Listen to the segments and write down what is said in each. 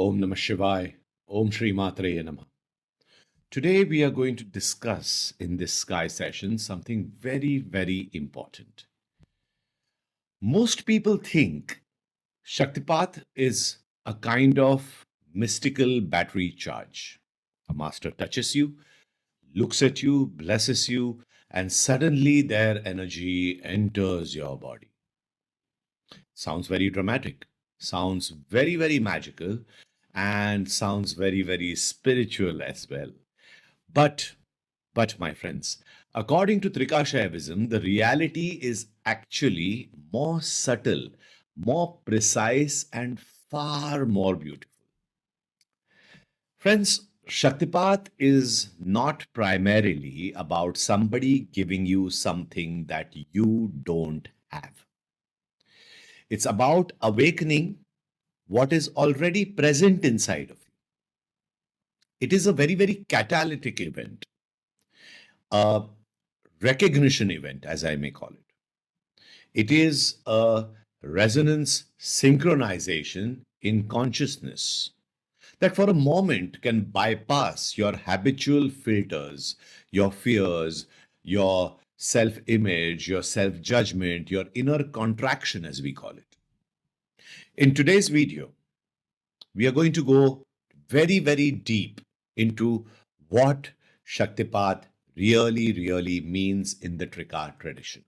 Om Namah Shivaya. Om Shri Matre Namah. Today we are going to discuss in this Sky session something very, very important. Most people think Shaktipat is a kind of mystical battery charge. A master touches you, looks at you, blesses you, and suddenly their energy enters your body. Sounds very dramatic, sounds very, very magical, and sounds very, very spiritual as well. But, my friends, according to Trika Shaivism, the reality is actually more subtle, more precise, and far more beautiful. Friends, Shaktipat is not primarily about somebody giving you something that you don't have. It's about awakening what is already present inside of you. It is a very, very catalytic event, a recognition event, as I may call it. It is a resonance synchronization in consciousness that for a moment can bypass your habitual filters, your fears, your self image, your self judgment, your inner contraction, as we call it. In today's video, we are going to go very, very deep into what Shaktipat really, really means in the Trika tradition.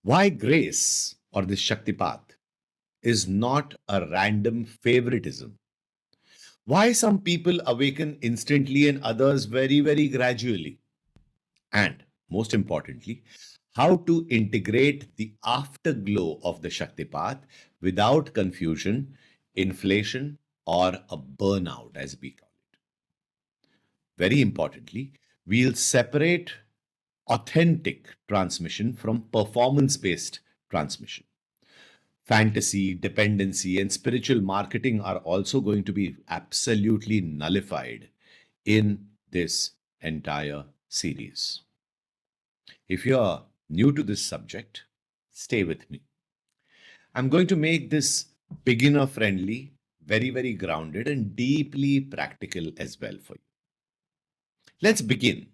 Why grace or this Shaktipat is not a random favoritism. Why some people awaken instantly and others very, very gradually. And most importantly, how to integrate the afterglow of the Shaktipat without confusion, inflation, or a burnout, as we call it. Very importantly, we'll separate authentic transmission from performance based transmission. Fantasy, dependency, and spiritual marketing are also going to be absolutely nullified in this entire series. If you're new to this subject, stay with me. I'm going to make this beginner friendly, very, very grounded, and deeply practical as well for you. Let's begin.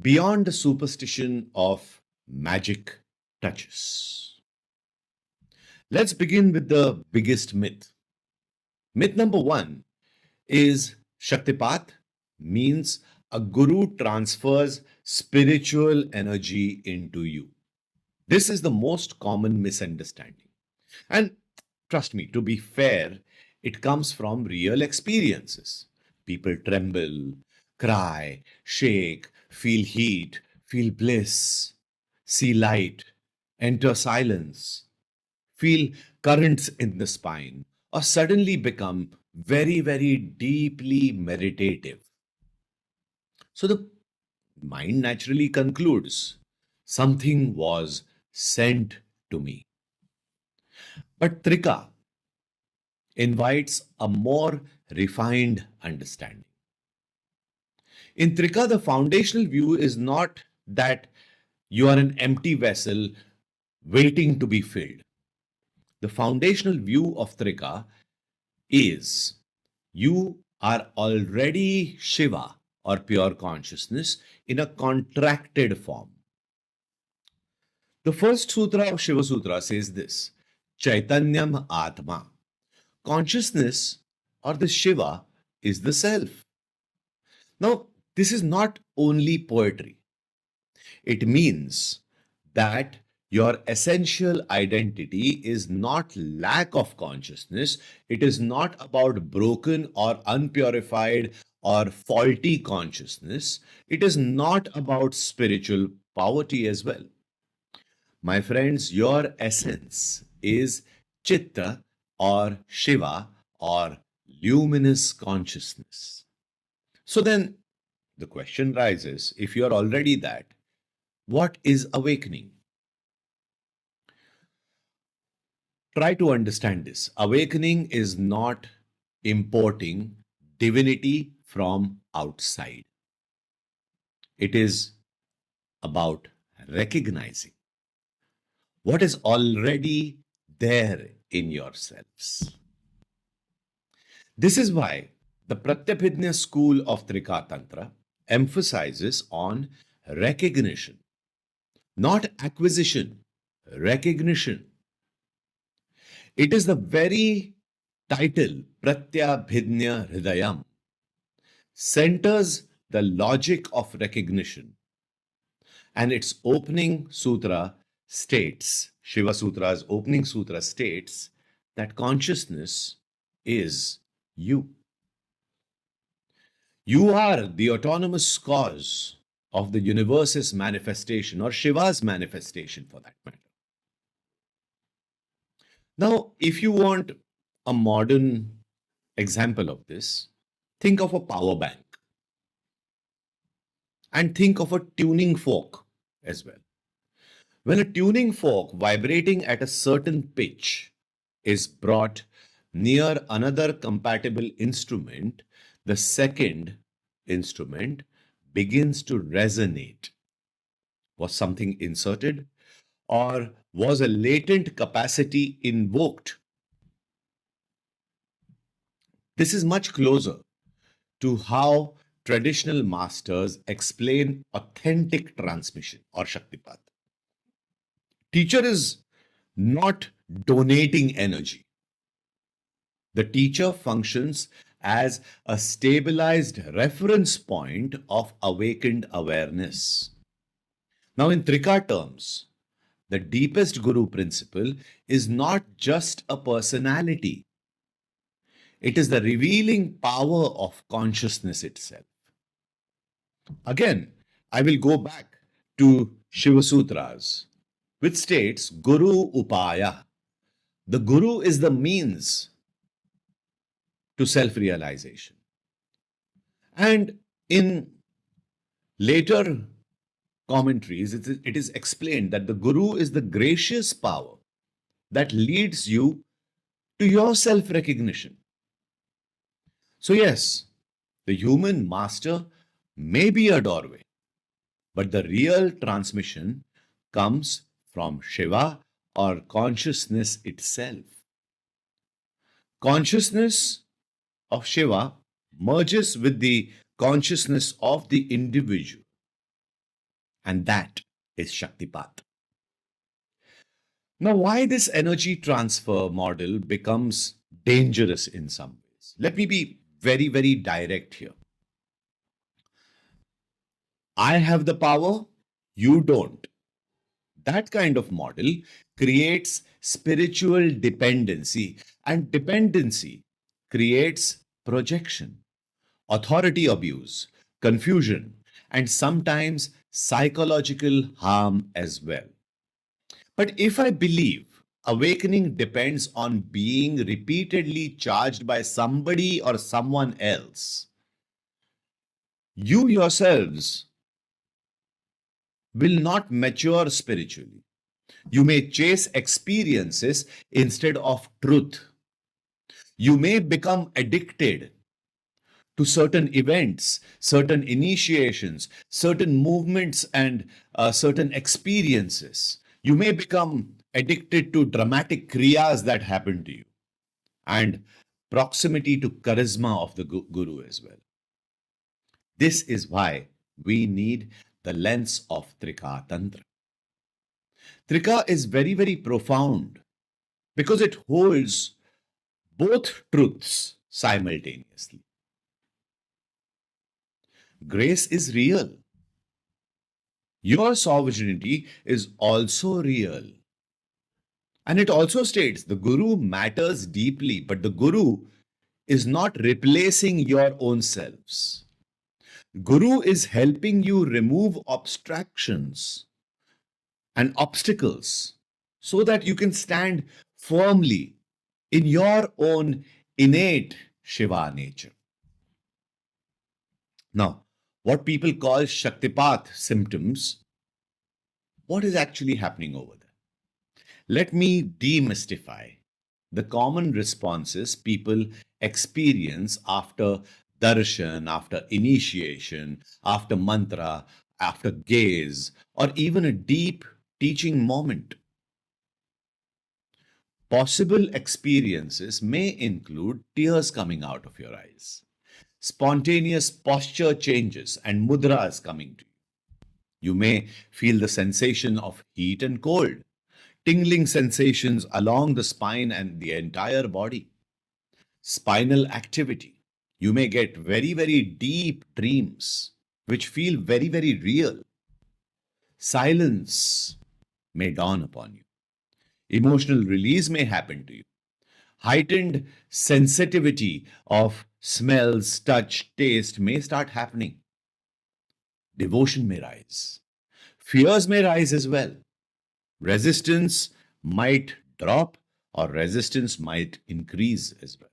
Beyond the superstition of magic touches, let's begin with the biggest myth. Myth number one is Shaktipat means a guru transfers spiritual energy into you. This is the most common misunderstanding. And trust me, to be fair, it comes from real experiences. People tremble, cry, shake, feel heat, feel bliss, see light, enter silence, feel currents in the spine, or suddenly become very, very deeply meditative. So the mind naturally concludes something was sent to me. But Trika invites a more refined understanding. In Trika, the foundational view is not that you are an empty vessel waiting to be filled. The foundational view of Trika is you are already Shiva or pure consciousness in a contracted form. The first sutra of Shiva Sutra says this: Chaitanyam Atma. Consciousness or the Shiva is the self. Now, this is not only poetry, it means that your essential identity is not lack of consciousness. It is not about broken or unpurified or faulty consciousness. It is not about spiritual poverty as well. My friends, your essence is Chitta or Shiva or luminous consciousness. So then the question rises, if you are already that, what is awakening? Try to understand this. Awakening is not importing divinity from outside. It is about recognizing what is already there in yourselves. This is why the Pratyabhidnya school of Trika Tantra emphasizes on recognition, not acquisition, recognition. It is the very title, Pratyabhidnya Hridayam, centers the logic of recognition. And its opening sutra states, Shiva Sutra's opening sutra states that consciousness is you. You are the autonomous cause of the universe's manifestation or Shiva's manifestation for that matter. Now, if you want a modern example of this, think of a power bank and think of a tuning fork as well. When a tuning fork vibrating at a certain pitch is brought near another compatible instrument, the second instrument begins to resonate. Was something inserted? Or was a latent capacity invoked? This is much closer to how traditional masters explain authentic transmission or Shaktipat. Teacher is not donating energy. The teacher functions as a stabilized reference point of awakened awareness. Now, in Trika terms, the deepest Guru principle is not just a personality, it is the revealing power of consciousness itself. Again, I will go back to Shiva Sutras, which states Guru Upaya. The Guru is the means to self realization. And in later commentaries, it is explained that the Guru is the gracious power that leads you to your self recognition. So, yes, the human master may be a doorway, but the real transmission comes from Shiva or consciousness itself. Consciousness of Shiva merges with the consciousness of the individual, and that is Shaktipat. Now, why this energy transfer model becomes dangerous in some ways? Let me be very, very direct here. I have the power, you don't. That kind of model creates spiritual dependency, and dependency creates projection, authority abuse, confusion, and sometimes psychological harm as well. But if I believe awakening depends on being repeatedly charged by somebody or someone else, you yourselves will not mature spiritually. You may chase experiences instead of truth. You may become addicted to certain events, certain initiations, certain movements, and certain experiences. You may become addicted to dramatic kriyas that happen to you and proximity to charisma of the guru as well. This is why we need the lens of Trika Tantra. Trika is very, very profound because it holds both truths simultaneously. Grace is real. Your sovereignty is also real. And it also states the Guru matters deeply, but the Guru is not replacing your own selves. Guru is helping you remove abstractions and obstacles so that you can stand firmly in your own innate Shiva nature. Now, what people call Shaktipat symptoms, what is actually happening over there? Let me demystify the common responses people experience after darshan, after initiation, after mantra, after gaze, or even a deep teaching moment. Possible experiences may include tears coming out of your eyes, spontaneous posture changes, and mudras coming to you. You may feel the sensation of heat and cold, tingling sensations along the spine and the entire body, spinal activity. You may get very, very deep dreams which feel very, very real. Silence may dawn upon you. Emotional release may happen to you. Heightened sensitivity of smells, touch, taste may start happening. Devotion may rise. Fears may rise as well. Resistance might drop or resistance might increase as well.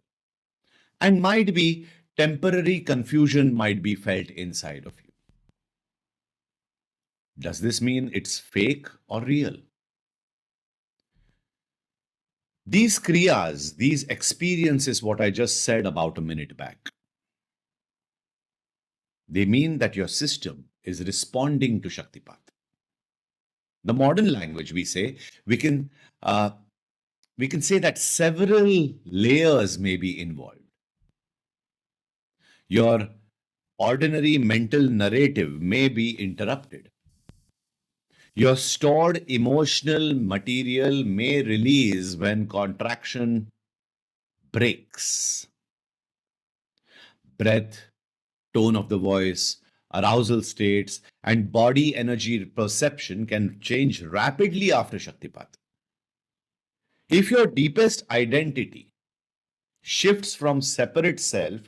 And might be temporary confusion might be felt inside of you. Does this mean it's fake or real? These kriyas, these experiences, what I just said about a minute back, they mean that your system is responding to Shaktipat. The modern language we can uh, we can say that several layers may be involved. Your ordinary mental narrative may be interrupted. Your stored emotional material may release when contraction breaks. Breath, tone of the voice, arousal states, and body energy perception can change rapidly after Shaktipat. If your deepest identity shifts from separate self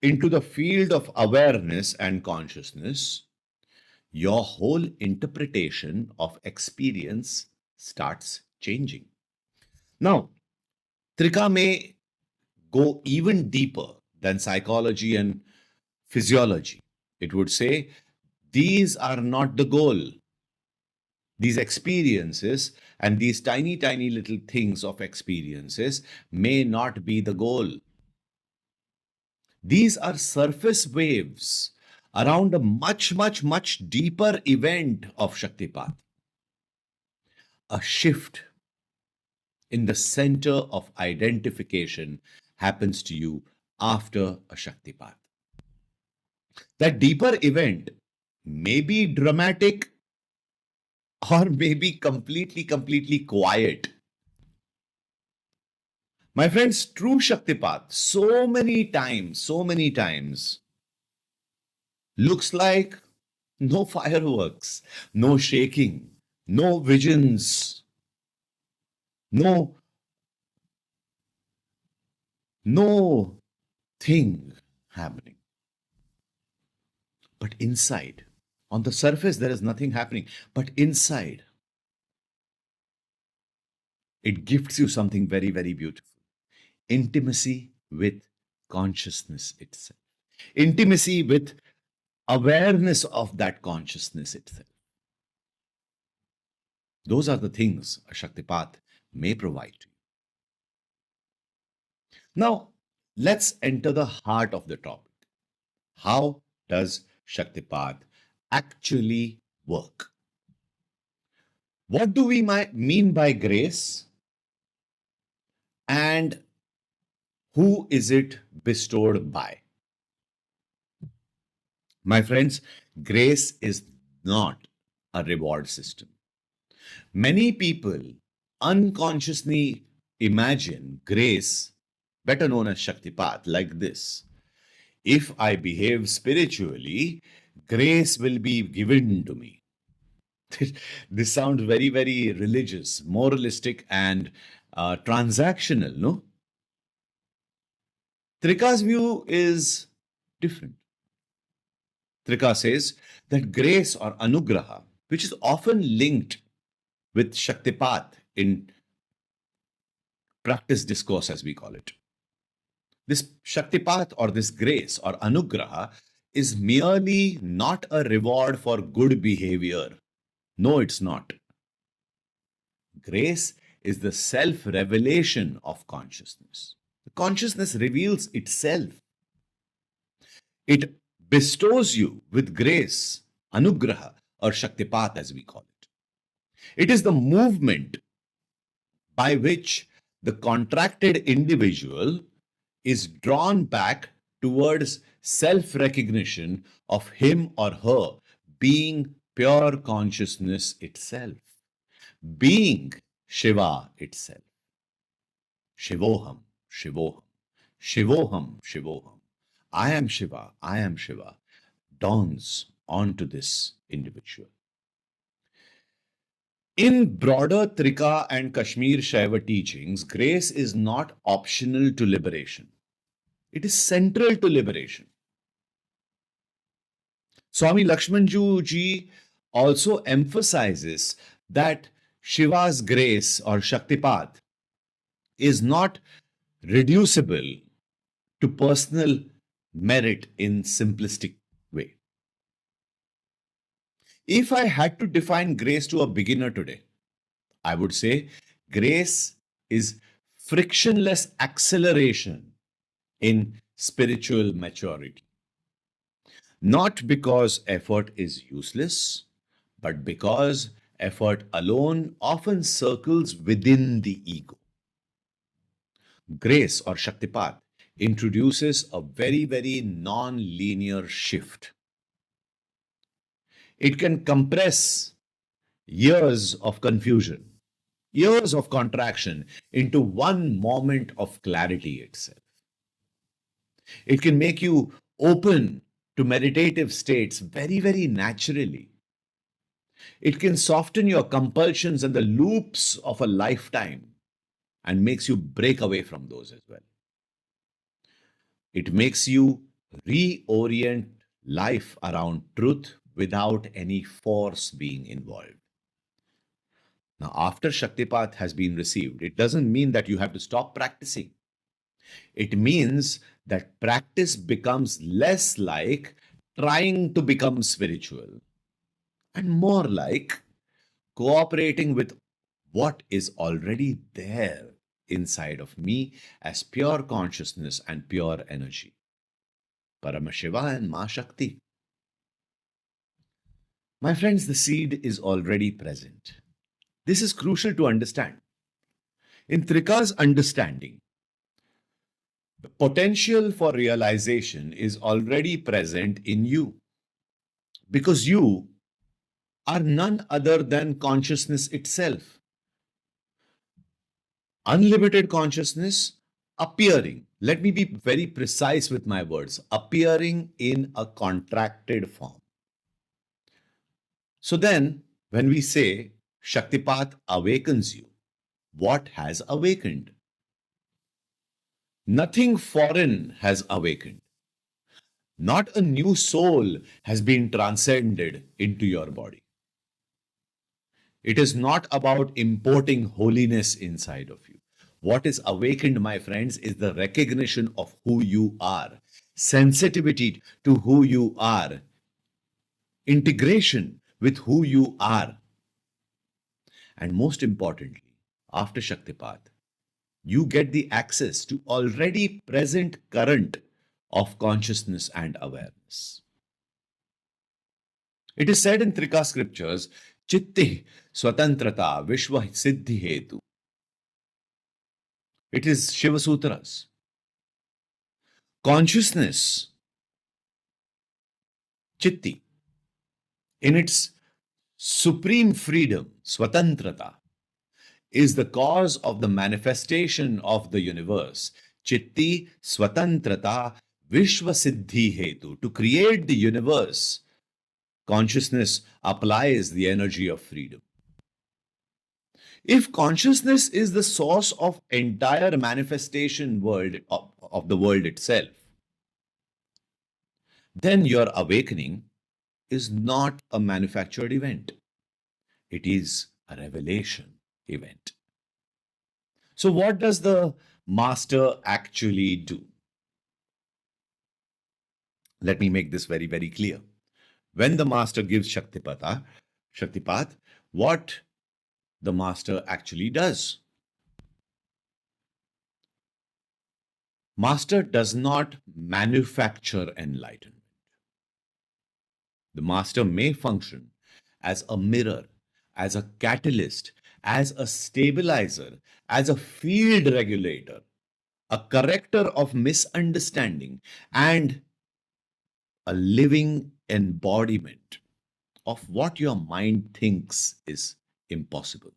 into the field of awareness and consciousness, your whole interpretation of experience starts changing. Now, Trika may go even deeper than psychology and physiology. It would say these are not the goal. These experiences and these tiny, tiny little things of experiences may not be the goal. These are surface waves around a much, much, much deeper event of Shaktipat. A shift in the center of identification happens to you after a Shaktipat. That deeper event may be dramatic or may be completely, completely quiet. My friends, true Shaktipat, so many times, looks like no fireworks, no shaking, no visions, no, no thing happening. But inside, on the surface, there is nothing happening. But inside, it gifts you something very, very beautiful. Intimacy with consciousness itself. Intimacy with awareness of that consciousness itself. Those are the things a Shaktipat may provide to you. Now, let's enter the heart of the topic. How does Shaktipat actually work? What do we mean by grace? And who is it bestowed by? My friends, grace is not a reward system. Many people unconsciously imagine grace, better known as Shaktipat, like this. If I behave spiritually, grace will be given to me. This sounds very, very religious, moralistic, and transactional, no? Trika's view is different. Trika says that grace or anugraha, which is often linked with Shaktipat in practice discourse, as we call it. This Shaktipat or this grace or anugraha is merely not a reward for good behavior. No, it's not. Grace is the self-revelation of consciousness. The consciousness reveals itself. It bestows you with grace, anugraha, or Shaktipat as we call it. It is the movement by which the contracted individual is drawn back towards self recognition of him or her being pure consciousness itself, being Shiva itself. Shivoham, Shivoham, Shivoham, Shivoham. I am Shiva, I am Shiva, dawns onto this individual. In broader Trika and Kashmir Shaiva teachings, grace is not optional to liberation. It is central to liberation. Swami Lakshmanju ji also emphasizes that Shiva's grace or Shaktipat is not reducible to personal merit in simplistic way. If I had to define grace to a beginner today, I would say grace is frictionless acceleration in spiritual maturity. Not because effort is useless, but because effort alone often circles within the ego. Grace or Shaktipat introduces a very, very non-linear shift. It can compress years of confusion, years of contraction into one moment of clarity itself. It can make you open to meditative states very, very naturally. It can soften your compulsions and the loops of a lifetime and makes you break away from those as well. It makes you reorient life around truth without any force being involved. Now, after Shaktipat has been received, it doesn't mean that you have to stop practicing. It means that practice becomes less like trying to become spiritual and more like cooperating with what is already there inside of me as pure consciousness and pure energy. Paramashiva and Ma Shakti. My friends, the seed is already present. This is crucial to understand. In Trika's understanding, the potential for realization is already present in you because you are none other than consciousness itself. Unlimited consciousness appearing. Let me be very precise with my words. Appearing in a contracted form. So then, when we say Shaktipat awakens you, what has awakened? Nothing foreign has awakened. Not a new soul has been transcended into your body. It is not about importing holiness inside of you. What is awakened, my friends, is the recognition of who you are, sensitivity to who you are, integration with who you are. And most importantly, after Shaktipat, you get the access to already present current of consciousness and awareness. It is said in Trika scriptures, Chitti Swatantrata Vishwa Siddhi Hetu. It is Shiva Sutras. Consciousness, Chitti, in its supreme freedom, Swatantrata, is the cause of the manifestation of the universe. Chitti Swatantrata Vishwa Siddhi Hetu. To create the universe, consciousness applies the energy of freedom. If consciousness is the source of entire manifestation of the world itself, then your awakening is not a manufactured event. It is a revelation event. So what does the master actually do? Let me make this very, very clear. When the master gives Shaktipat, what the master actually does? Master does not manufacture enlightenment. The master may function as a mirror, as a catalyst, as a stabilizer, as a field regulator, a corrector of misunderstanding, and a living embodiment of what your mind thinks is impossible.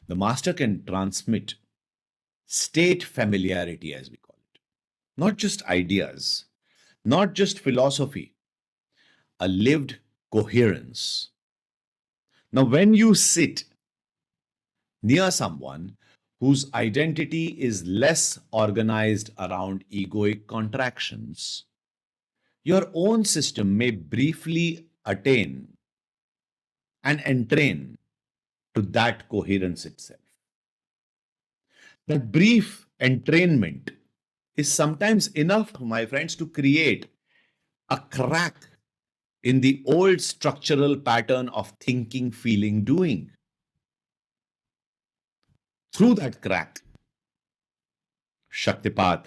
The master can transmit state familiarity, as we call it, not just ideas, not just philosophy, a lived coherence. Now, when you sit near someone whose identity is less organized around egoic contractions, your own system may briefly attain and entrain to that coherence itself. That brief entrainment is sometimes enough, my friends, to create a crack in the old structural pattern of thinking, feeling, doing. Through that crack, Shaktipat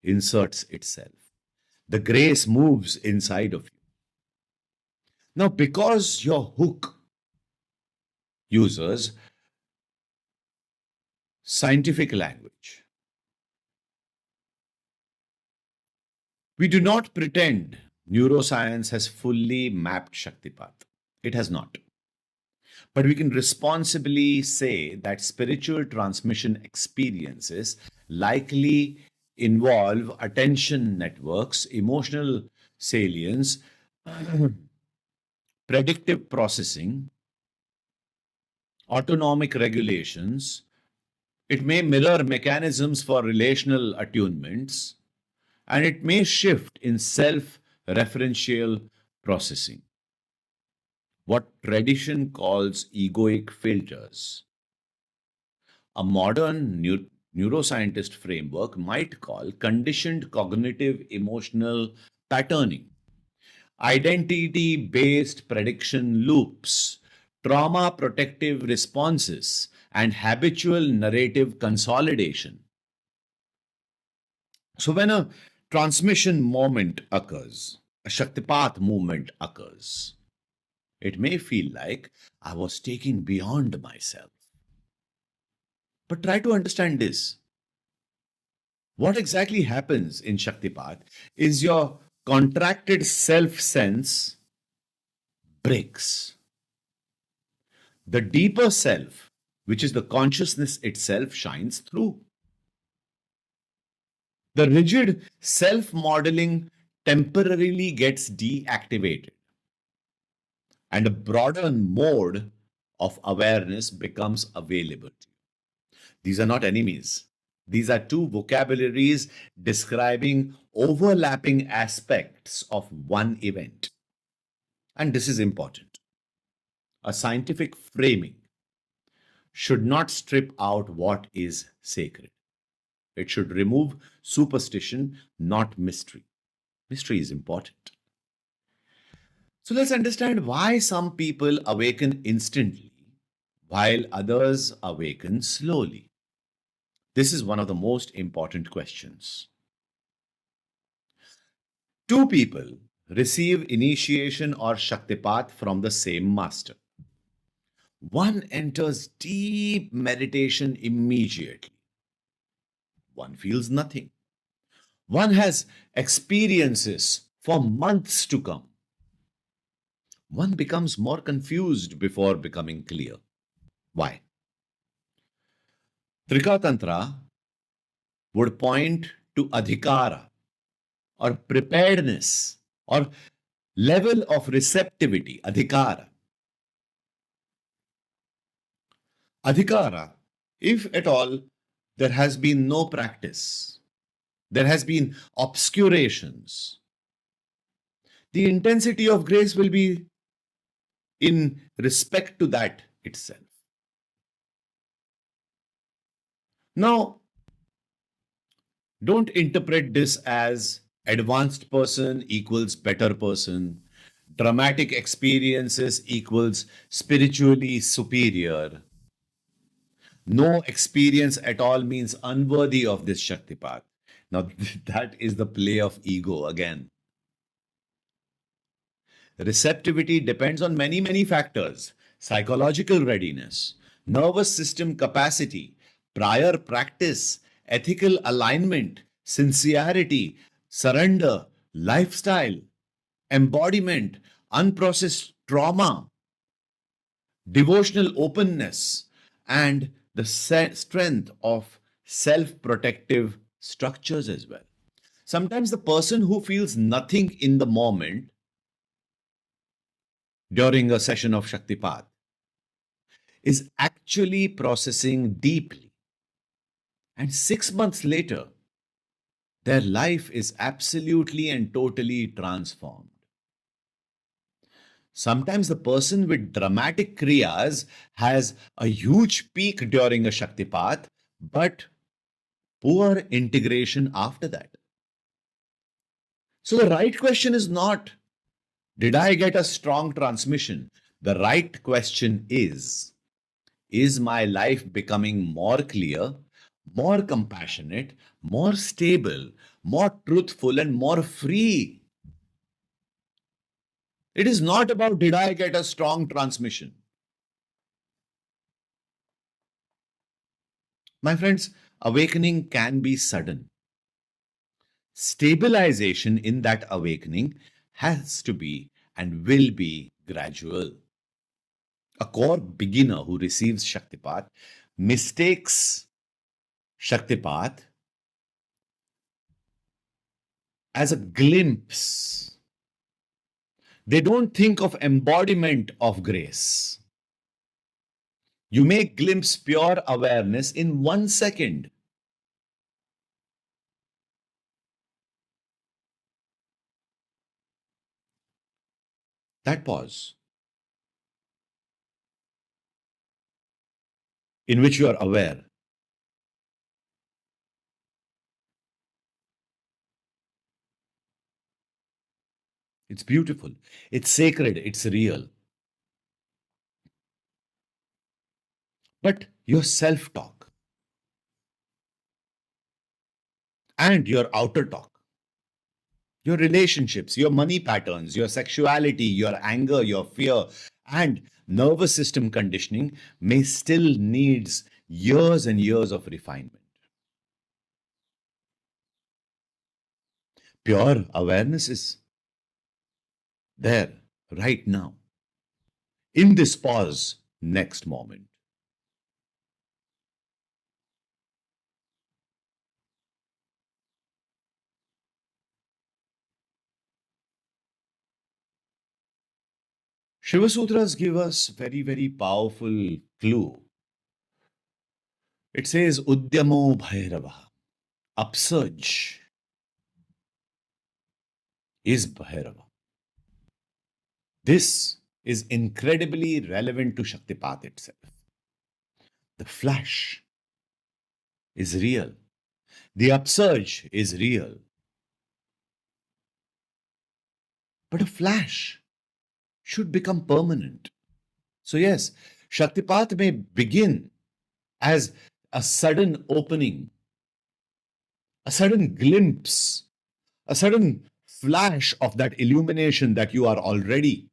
inserts itself. The grace moves inside of you. Now, because your hook uses scientific language, we do not pretend neuroscience has fully mapped Shaktipat. It has not. But we can responsibly say that spiritual transmission experiences likely involve attention networks, emotional salience, predictive processing, autonomic regulations. It may mirror mechanisms for relational attunements, and it may shift in self referential processing, what tradition calls egoic filters. A modern neuroscientist framework might call conditioned cognitive emotional patterning, identity based prediction loops, trauma protective responses, and habitual narrative consolidation. So, when a transmission moment occurs, a Shaktipat movement occurs, it may feel like I was taking beyond myself. But try to understand this. What exactly happens in Shaktipat is your contracted self sense breaks. The deeper self, which is the consciousness itself, shines through. The rigid self modeling temporarily gets deactivated, and a broader mode of awareness becomes available. These are not enemies. These are two vocabularies describing overlapping aspects of one event. And this is important. A scientific framing should not strip out what is sacred. It should remove superstition, not mystery. Mystery is important. So let's understand why some people awaken instantly while others awaken slowly. This is one of the most important questions. Two people receive initiation or Shaktipat from the same master. One enters deep meditation immediately. One feels nothing. One has experiences for months to come. One becomes more confused before becoming clear. Why? Trika Tantra would point to adhikara or preparedness or level of receptivity, adhikara. Adhikara, if at all there has been no practice, there has been obscurations, the intensity of grace will be in respect to that itself. Now, don't interpret this as advanced person equals better person, dramatic experiences equals spiritually superior. No experience at all means unworthy of this Shaktipat. Now, that is the play of ego again. Receptivity depends on many, many factors. psychological readiness, nervous system capacity, prior practice, ethical alignment, sincerity, surrender, lifestyle, embodiment, unprocessed trauma, devotional openness, and the strength of self protective structures as well. Sometimes the person who feels nothing in the moment during a session of Shaktipat is actually processing deeply. And 6 months later, their life is absolutely and totally transformed. Sometimes the person with dramatic kriyas has a huge peak during a Shaktipat, but poor integration after that. So the right question is not, did I get a strong transmission? The right question is my life becoming more clear, more compassionate, more stable, more truthful, and more free? It is not about did I get a strong transmission. My friends, awakening can be sudden. Stabilization in that awakening has to be and will be gradual. A core beginner who receives Shaktipat mistakes Shaktipat as a glimpse. They don't think of embodiment of grace. You may glimpse pure awareness in 1 second. That pause in which you are aware. It's beautiful. It's sacred. It's real. But your self talk and your outer talk, your relationships, your money patterns, your sexuality, your anger, your fear, and nervous system conditioning may still needs years and years of refinement. Pure awareness is there right now in this pause next moment. Shiva Sutras give us very powerful clue. It says Udyamo Bhairava. Upsurge is Bhairava. This is incredibly relevant to Shaktipat itself. The flash is real. The upsurge is real. But a flash should become permanent. So, yes, Shaktipat may begin as a sudden opening, a sudden glimpse, a sudden flash of that illumination that you are already.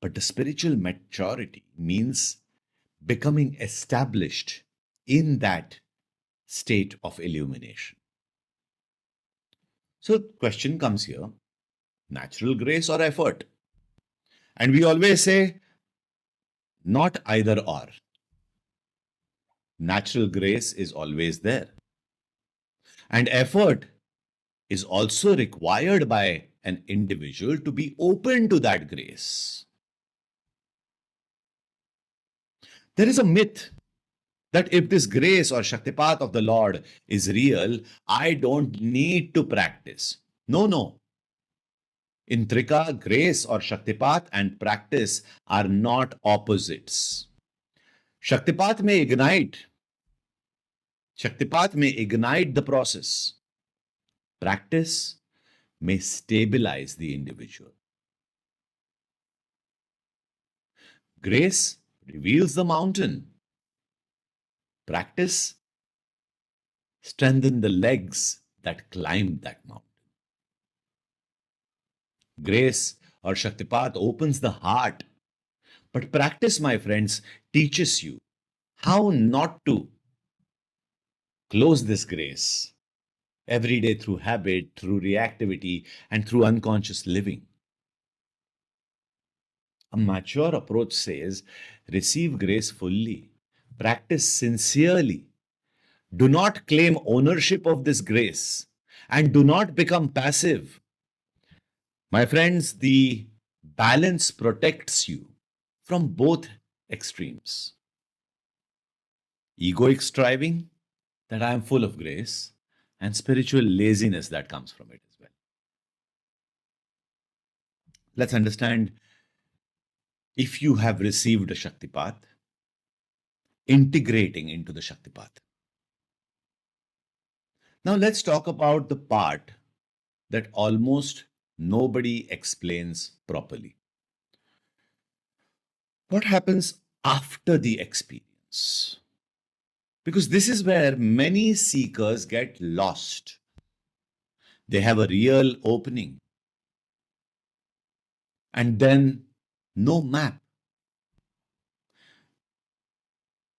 But the spiritual maturity means becoming established in that state of illumination. So, question comes here, natural grace or effort? And we always say, not either or. Natural grace is always there. And effort is also required by an individual to be open to that grace. There is a myth that if this grace or Shaktipat of the Lord is real, I don't need to practice. No, no. In Trika, grace or Shaktipat and practice are not opposites. Shaktipat may ignite. Shaktipat may ignite the process. Practice may stabilize the individual. Grace reveals the mountain. Practice strengthens the legs that climb that mountain. Grace or Shaktipat opens the heart. But practice, my friends, teaches you how not to close this grace every day through habit, through reactivity, and through unconscious living. A mature approach says receive grace fully, practice sincerely, do not claim ownership of this grace, and do not become passive. My friends, the balance protects you from both extremes. Egoic striving, that I am full of grace, and spiritual laziness that comes from it as well. Let's understand, if you have received a Shaktipat, integrating into the Shaktipat. Now, let's talk about the part that almost nobody explains properly. What happens after the experience? Because this is where many seekers get lost. They have a real opening and then no map.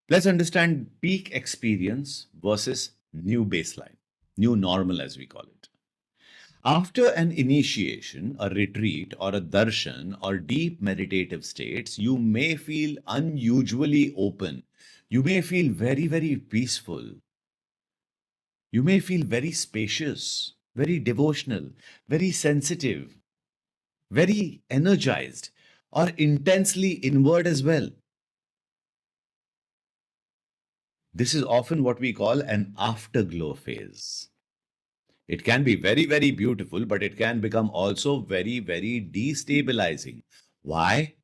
Let's understand peak experience versus new baseline, new normal as we call it. After an initiation, a retreat, or a darshan, or deep meditative states, you may feel unusually open. You may feel very, very peaceful. You may feel very spacious, very devotional, very sensitive, very energized, or intensely inward as well. This is often what we call an afterglow phase. It can be very, very beautiful, but it can become also very, very destabilizing. Why?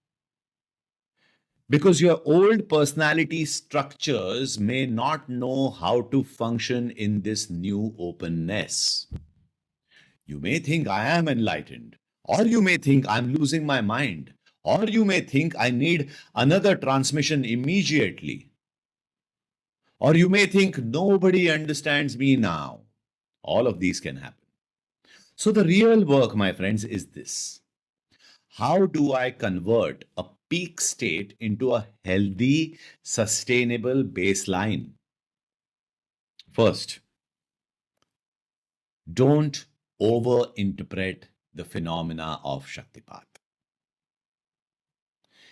Because your old personality structures may not know how to function in this new openness. You may think I am enlightened, or you may think I'm losing my mind, or you may think I need another transmission immediately, or you may think nobody understands me now. All of these can happen. So, the real work, my friends, is this: how do I convert a peak state into a healthy, sustainable baseline? First, don't overinterpret the phenomena of Shaktipat.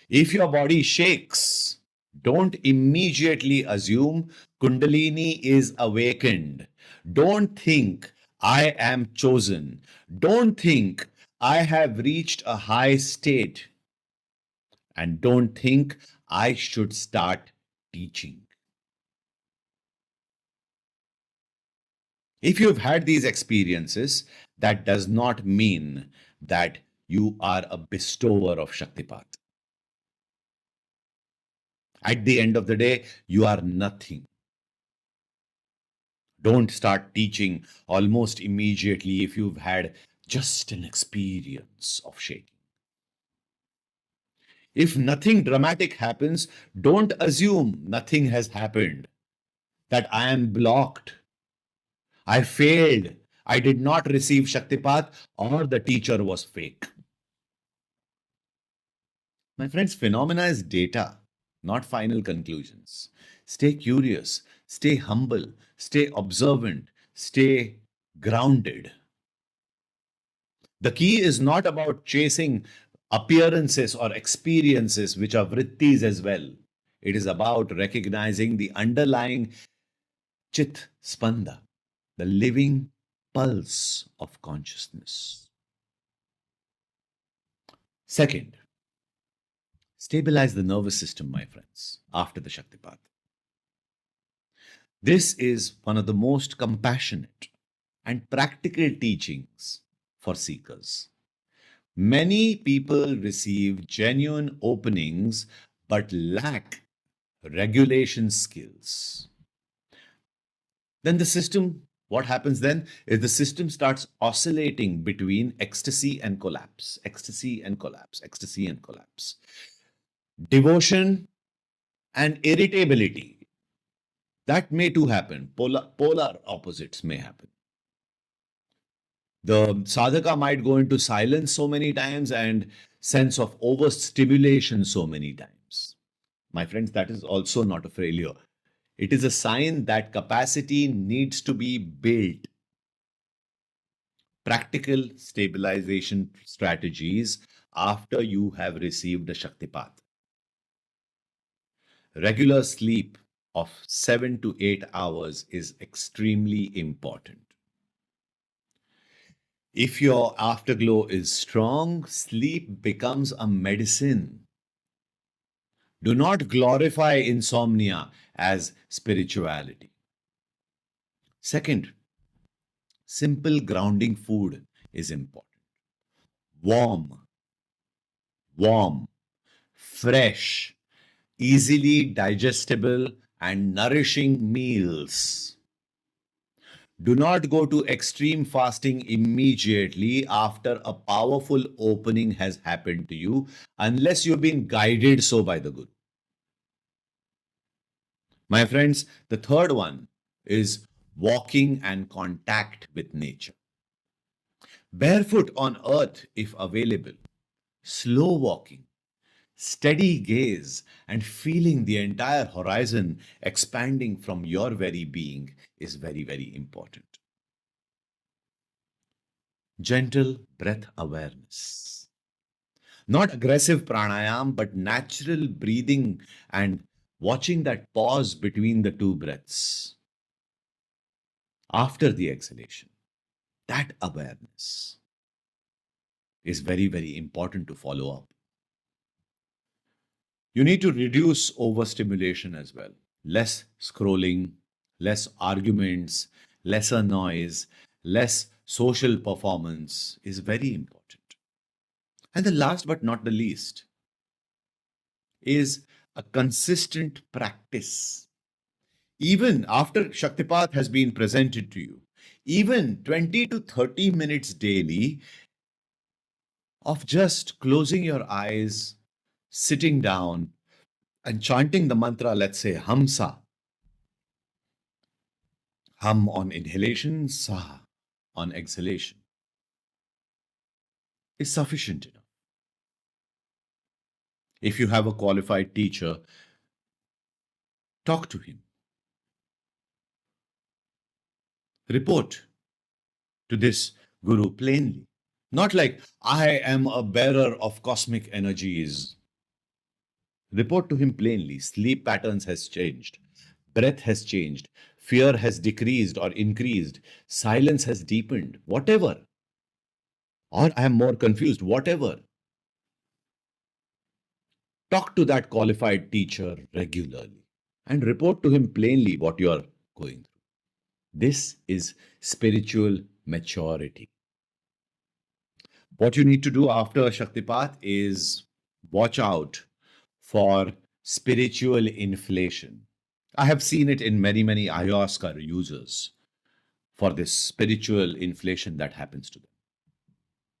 If your body shakes, don't immediately assume Kundalini is awakened. Don't think I am chosen. Don't think I have reached a high state. And don't think I should start teaching. If you've had these experiences, that does not mean that you are a bestower of Shaktipat. At the end of the day, you are nothing. Don't start teaching almost immediately if you've had just an experience of shaking. If nothing dramatic happens, don't assume nothing has happened, that I am blocked, I failed, I did not receive Shaktipat, or the teacher was fake. My friends, phenomena is data, not final conclusions. Stay curious, stay humble, stay observant, stay grounded. The key is not about chasing appearances or experiences, which are vrittis as well. It is about recognizing the underlying chit spanda, the living pulse of consciousness. Second, stabilize the nervous system, my friends, after the Shaktipat. This is one of the most compassionate and practical teachings for seekers. Many people receive genuine openings but lack regulation skills. Then the system, what happens then is the system starts oscillating between ecstasy and collapse, ecstasy and collapse, ecstasy and collapse. Devotion and irritability, that may too happen. Polar opposites may happen. The sadhaka might go into silence so many times and sense of overstimulation so many times. My friends, that is also not a failure. It is a sign that capacity needs to be built. Practical stabilization strategies after you have received a Shaktipat. Regular sleep of 7 to 8 hours is extremely important. If your afterglow is strong, sleep becomes a medicine. Do not glorify insomnia as spirituality. Second, simple grounding food is important. Warm, warm, fresh, easily digestible, and nourishing meals. Do not go to extreme fasting immediately after a powerful opening has happened to you unless you've been guided so by the Guru. My friends, the third one is walking and contact with nature. Barefoot on earth if available, slow walking, steady gaze, and feeling the entire horizon expanding from your very being is very, very important. Gentle breath awareness. Not aggressive pranayam, but natural breathing and watching that pause between the two breaths after the exhalation. That awareness is very, very important to follow up. You need to reduce overstimulation as well. Less scrolling, less arguments, lesser noise, less social performance is very important. And the last but not the least is a consistent practice. Even after Shaktipat has been presented to you, even 20 to 30 minutes daily of just closing your eyes, sitting down, and chanting the mantra, let's say Hamsa, Hum on inhalation, Sa on exhalation, is sufficient enough. If you have a qualified teacher, talk to him. Report to this Guru plainly. Not like, I am a bearer of cosmic energies. Report to him plainly. Sleep patterns has changed. Breath has changed. Fear has decreased or increased. Silence has deepened. Whatever. Or I am more confused. Whatever. Talk to that qualified teacher regularly and report to him plainly what you are going through. This is spiritual maturity. What you need to do after Shaktipat is watch out for spiritual inflation. I have seen it in many, many ayahuasca users for this spiritual inflation that happens to them.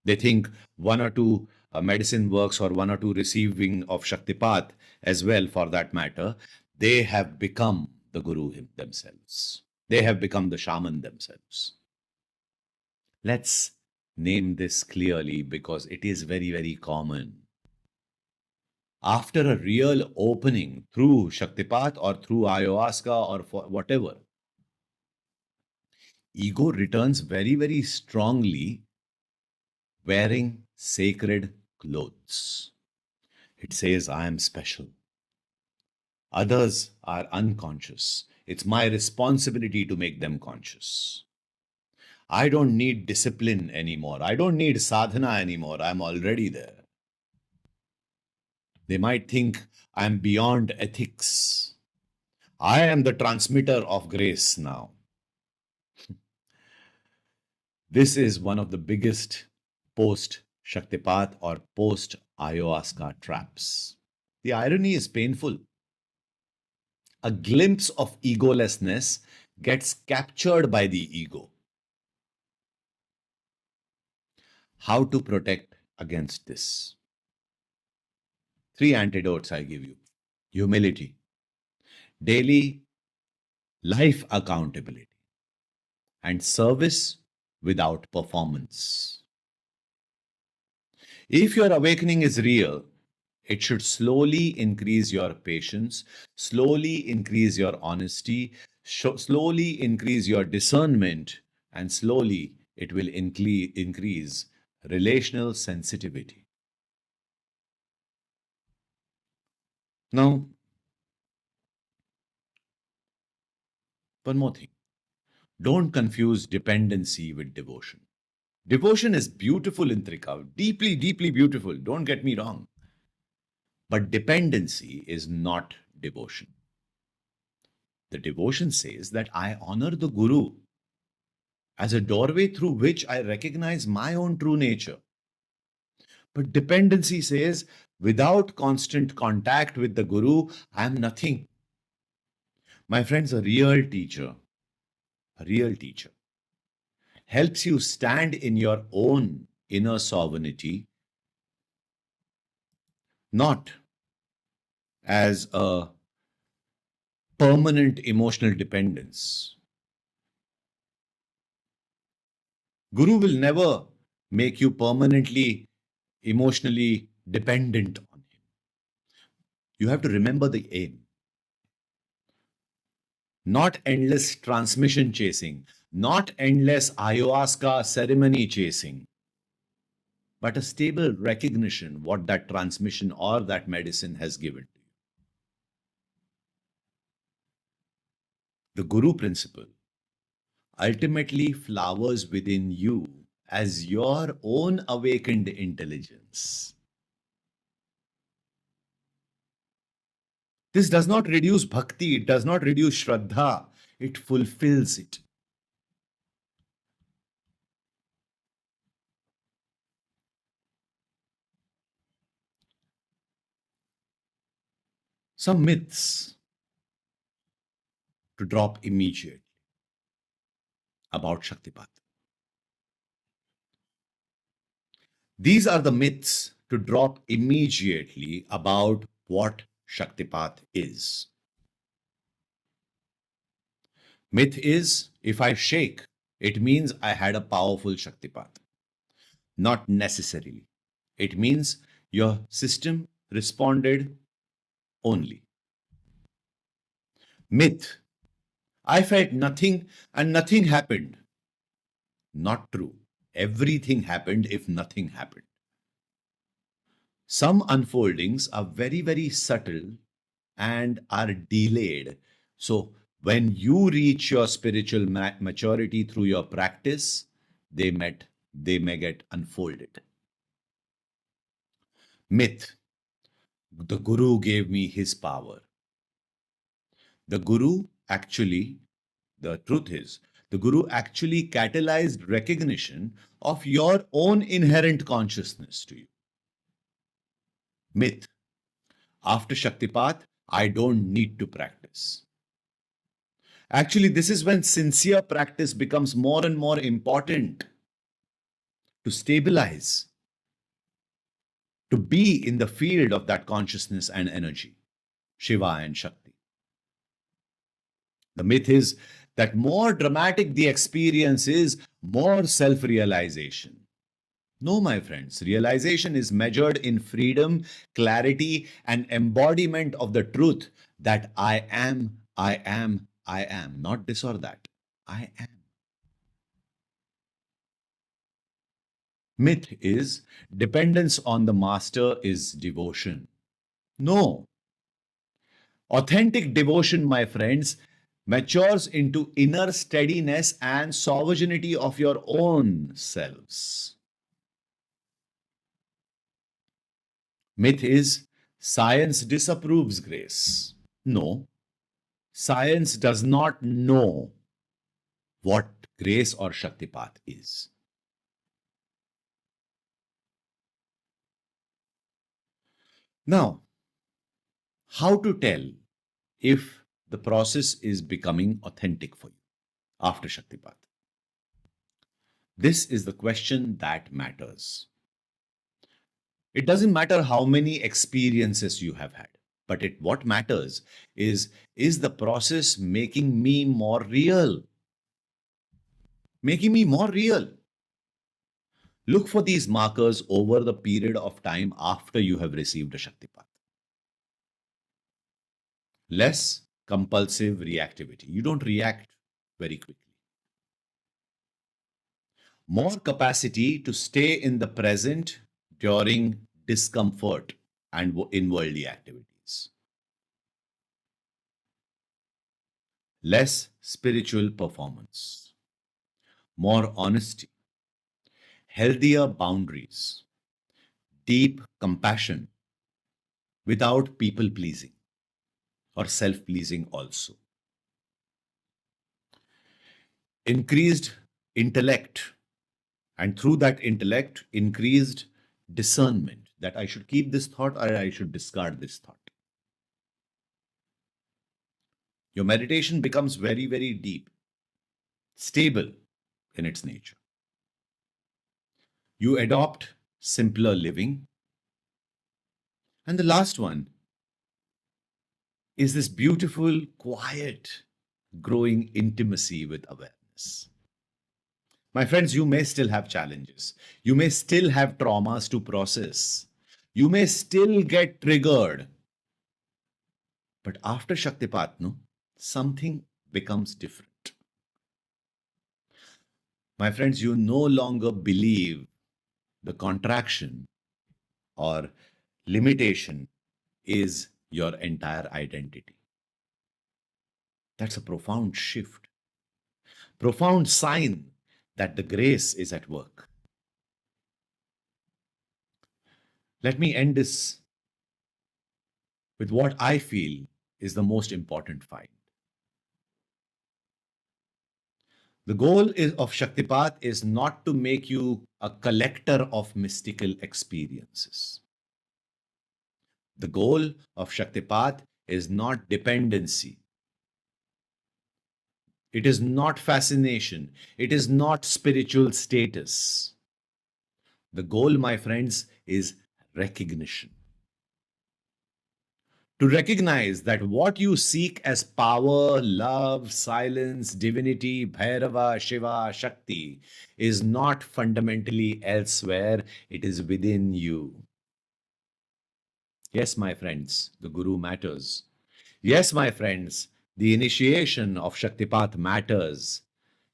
They think one or two medicine works or one or two receiving of Shaktipat as well, for that matter, they have become the Guru themselves. They have become the shaman themselves. Let's name this clearly because it is very, very common. After a real opening through Shaktipat or through ayahuasca or for whatever, ego returns very, very strongly wearing sacred clothes. It says, I am special. Others are unconscious. It's my responsibility to make them conscious. I don't need discipline anymore. I don't need sadhana anymore. I'm already there. They might think I'm beyond ethics. I am the transmitter of grace now. This is one of the biggest post Shaktipat or post ayahuasca traps. The irony is painful. A glimpse of egolessness gets captured by the ego. How to protect against this? 3 antidotes I give you: humility, daily life accountability, and service without performance. If your awakening is real, it should slowly increase your patience, slowly increase your honesty, slowly increase your discernment, and slowly it will increase relational sensitivity. Now, one more thing. Don't confuse dependency with devotion. Devotion is beautiful in Trika, deeply, deeply beautiful. Don't get me wrong. But dependency is not devotion. The devotion says that I honor the Guru as a doorway through which I recognize my own true nature. But dependency says, without constant contact with the Guru, I am nothing. My friends, a real teacher, helps you stand in your own inner sovereignty, not as a permanent emotional dependence. Guru will never make you permanently emotionally dependent on him. You have to remember the aim. Not endless transmission chasing, not endless ayahuasca ceremony chasing, but a stable recognition what that transmission or that medicine has given to you. The Guru principle ultimately flowers within you as your own awakened intelligence. This does not reduce bhakti, it does not reduce shraddha, it fulfills it. Some myths to drop immediately about Shaktipat. These are the myths to drop immediately about what Shaktipat is. Myth is if I shake, it means I had a powerful Shaktipat. Not necessarily. It means your system responded only. Myth I felt nothing and nothing happened. Not true. Everything happened if nothing happened. Some unfoldings are very, very subtle and are delayed. So, when you reach your spiritual maturity through your practice, they may get unfolded. Myth the Guru gave me his power. The Guru actually, the truth is, the Guru actually catalyzed recognition of your own inherent consciousness to you. Myth after Shaktipat, I don't need to practice. Actually, this is when sincere practice becomes more and more important to stabilize, to be in the field of that consciousness and energy, Shiva and Shakti. The myth is that more dramatic the experience is, more self realization. No, my friends, realization is measured in freedom, clarity, and embodiment of the truth that I am, I am, I am, not this or that. I am. Myth is dependence on the master is devotion. No. Authentic devotion, my friends, matures into inner steadiness and sovereignty of your own selves. Myth is science disapproves grace. No, science does not know what grace or Shaktipat is. Now, how to tell if the process is becoming authentic for you after Shaktipat? This is the question that matters. It doesn't matter how many experiences you have had, but what matters is the process making me more real? making me more real. Look for these markers over the period of time after you have received a Shaktipat. Less compulsive reactivity. You don't react very quickly. More capacity to stay in the present during discomfort and in worldly activities. Less spiritual performance. More honesty. Healthier boundaries. Deep compassion without people pleasing or self pleasing also. Increased intellect, and through that intellect, increased discernment that I should keep this thought or I should discard this thought. Your meditation becomes very, very deep, stable in its nature. You adopt simpler living. And the last one is this beautiful, quiet, growing intimacy with awareness. My friends, you may still have challenges. You may still have traumas to process. You may still get triggered. But after Shaktipat, no, something becomes different. My friends, you no longer believe the contraction or limitation is your entire identity. That's a profound shift, profound sign that the grace is at work. Let me end this with what I feel is the most important find. The goal of Shaktipat is not to make you a collector of mystical experiences. The goal of Shaktipat is not dependency. It is not fascination. It is not spiritual status. The goal, my friends, is recognition. To recognize that what you seek as power, love, silence, divinity, Bhairava, Shiva, Shakti is not fundamentally elsewhere, it is within you. Yes, my friends, the Guru matters. Yes, my friends, the initiation of Shaktipat matters.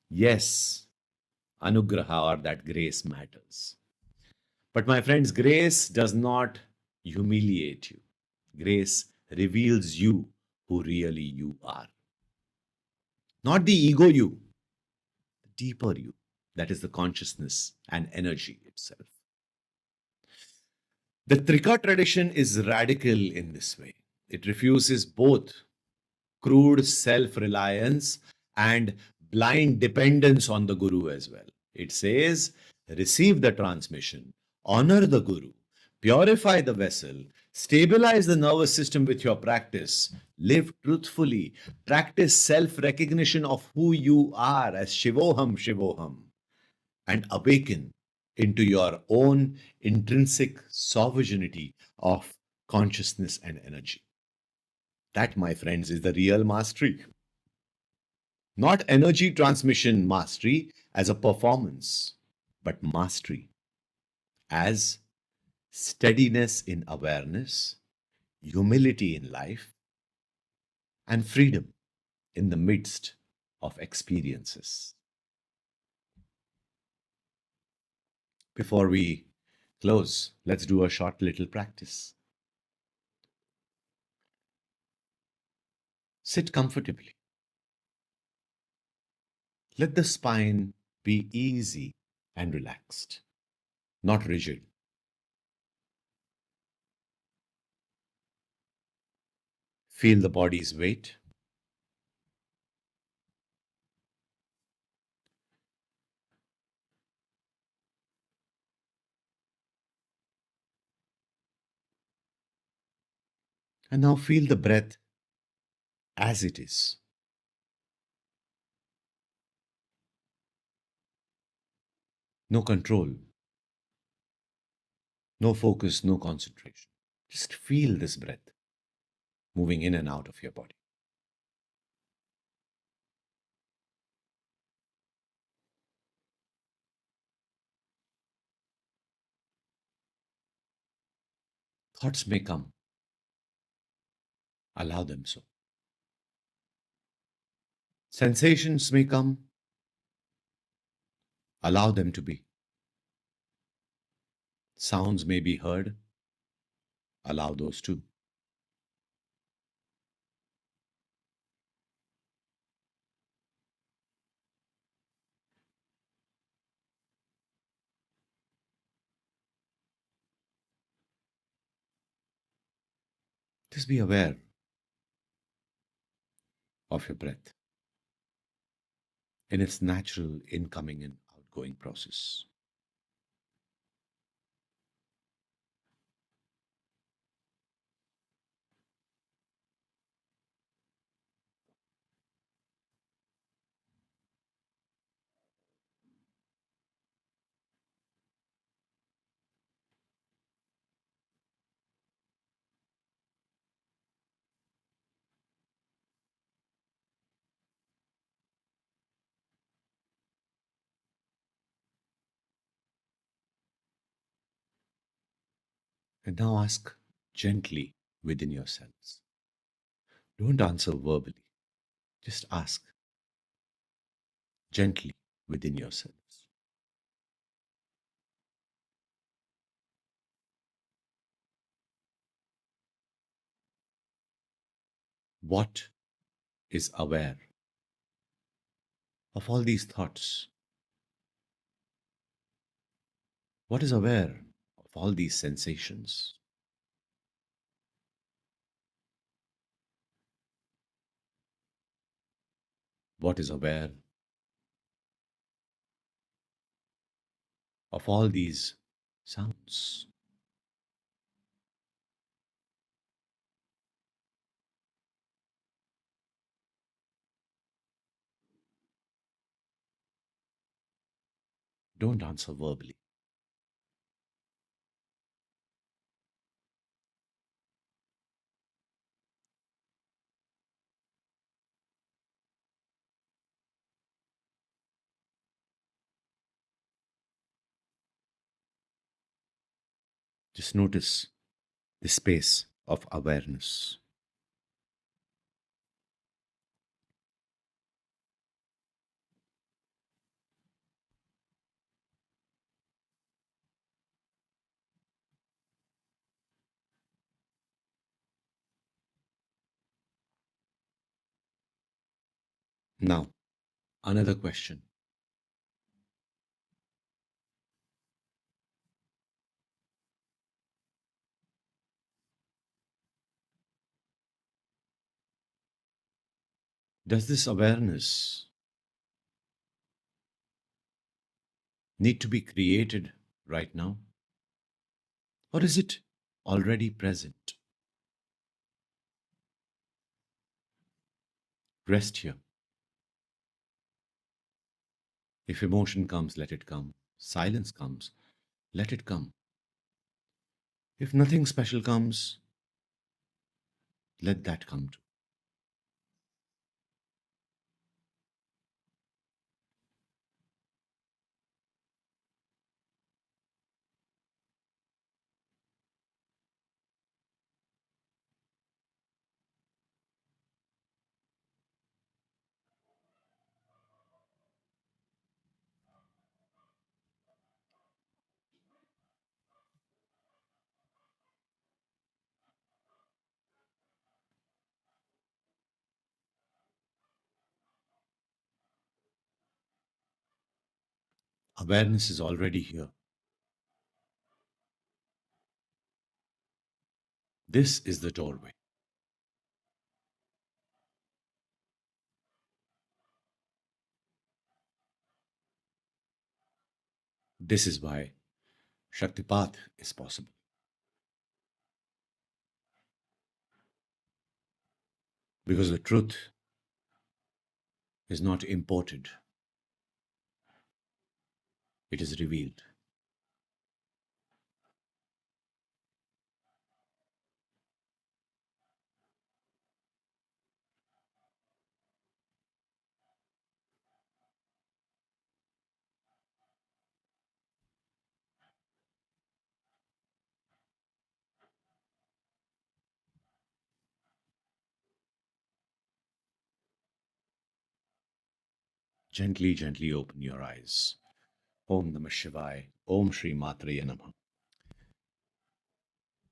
Yes, Anugraha or that grace matters. But my friends, grace does not humiliate you. Grace reveals you who really you are. Not the ego you, the deeper you. That is the consciousness and energy itself. The Trika tradition is radical in this way. It refuses both crude self reliance and blind dependence on the Guru as well. It says, receive the transmission, honor the Guru, purify the vessel, stabilize the nervous system with your practice, live truthfully, practice self recognition of who you are as Shivoham, Shivoham, and awaken into your own intrinsic sovereignty of consciousness and energy. That, my friends, is the real mastery. Not energy transmission mastery as a performance, but mastery as steadiness in awareness, humility in life, and freedom in the midst of experiences. Before we close, let's do a short little practice. Sit comfortably. Let the spine be easy and relaxed, not rigid. Feel the body's weight. And now feel the breath as it is. No control, no focus, no concentration. Just feel this breath moving in and out of your body. Thoughts may come, allow them so. Sensations may come, allow them to be. Sounds may be heard, allow those too. Just be aware of your breath in its natural incoming and outgoing process. And now ask gently within yourselves. Don't answer verbally, just ask gently within yourselves. What is aware of all these thoughts? What is aware of all these sensations? What is aware of all these sounds? Don't answer verbally. Just notice the space of awareness. Now, another question. Does this awareness need to be created right now? Or is it already present? Rest here. If emotion comes, let it come. Silence comes, let it come. If nothing special comes, let that come too. Awareness is already here. This is the doorway. This is why Shaktipat is possible. Because the truth is not imported, it is revealed. gently, gently open your eyes. Om Namah Shivaya. Om Shri Matraya Namah.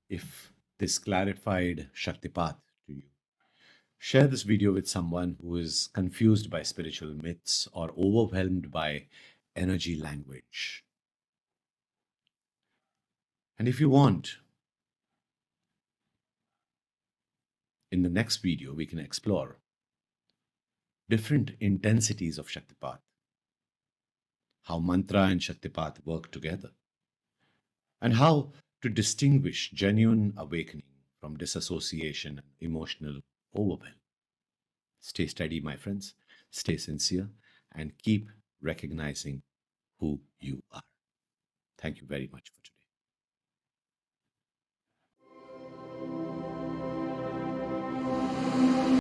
If this clarified Shaktipat to you, share this video with someone who is confused by spiritual myths or overwhelmed by energy language. And if you want, in the next video, we can explore different intensities of Shaktipat, how mantra and Shaktipat work together, and how to distinguish genuine awakening from disassociation and emotional overwhelm. Stay steady, my friends, stay sincere, and keep recognizing who you are. Thank you very much.